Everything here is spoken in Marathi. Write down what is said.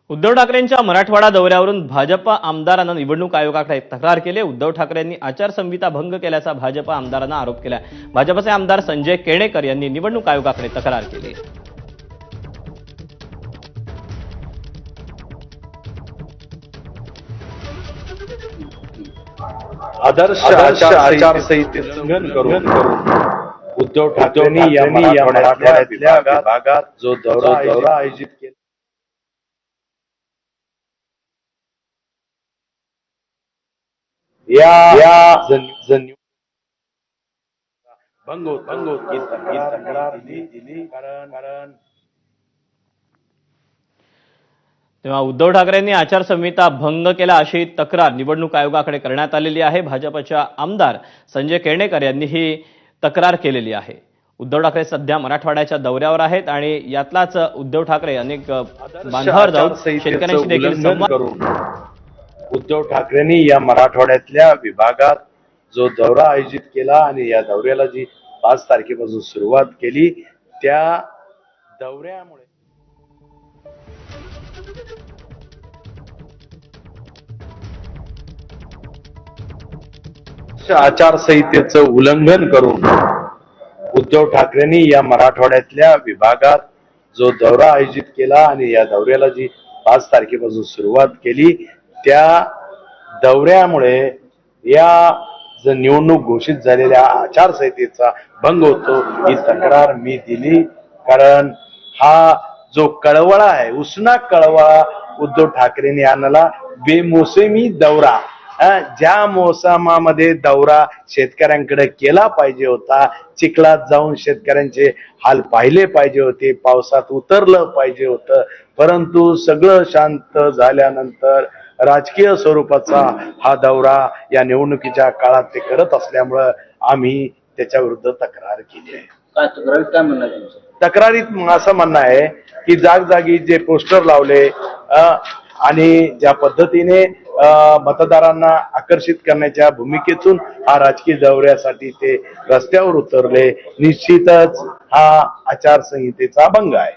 उद्धव ठाकरेंच्या मराठवाडा दौऱ्यावरून भाजप आमदारांना निवडणूक आयोगाकडे तक्रार केली। उद्धव ठाकरेंनी आचारसंहिता भंग केल्याचा भाजप आमदारांना आरोप केला। भाजपचे आमदार संजय केणेकर यांनी निवडणूक आयोगाकडे तक्रार केली। आदर्श आचारसंहितेचं उल्लंघन करून उद्धव ठाकरेंनी या मराठवाड्यातल्या भागात जो दौरा आयोजित केला भंग होती तक्रार दिली कारण तेव्हा उद्धव ठाकरेंनी आचारसंहिता भंग केला अशी तक्रार निवडणूक आयोगाकडे करण्यात आलेली आहे। भाजपच्या आमदार संजय केणेकर यांनी ही तक्रार केलेली आहे। उद्धव ठाकरे सध्या मराठवाड्याच्या दौऱ्यावर आहेत आणि यातलाच उद्धव ठाकरे अनेक बांधावर जाऊन शेतकऱ्यांशी देखील संवाद करून उद्धव ठाकरेंनी या मराठवाड्यातल्या विभागात जो दौरा आयोजित केला आणि या दौऱ्याला जी 5 तारखेपासून सुरुवात केली त्या दौऱ्यामुळे आचारसंहितेचं उल्लंघन करून उद्धव ठाकरेंनी या मराठवाड्यातल्या विभागात जो दौरा आयोजित केला आणि या दौऱ्याला जी 5 तारखेपासून सुरुवात केली त्या दौऱ्यामुळे या निवडणूक घोषित झालेल्या आचारसंहितेचा भंग होतो ही तक्रार मी दिली। कारण हा जो कळवळा आहे उसना कळवळा उद्धव ठाकरेंनी आणला बेमोसमी दौरा ज्या मोसमामध्ये दौरा शेतकऱ्यांकडे केला पाहिजे होता, चिखलात जाऊन शेतकऱ्यांचे हाल पाहिले पाहिजे होते, पावसात उतरलं पाहिजे होतं, परंतु सगळं शांत झाल्यानंतर राजकीय स्वरूपाचा हा दौरा या निवडणुकीच्या काळात ते करत असल्यामुळं आम्ही त्याच्या विरुद्ध तक्रार केली आहे। तक्रारीत असं म्हणणं आहे की जागजागी जे पोस्टर लावले आणि ज्या पद्धतीने मतदारांना आकर्षित करण्याच्या भूमिकेतून हा राजकीय दौऱ्यासाठी ते रस्त्यावर उतरले, निश्चितच हा आचारसंहितेचा भंग आहे।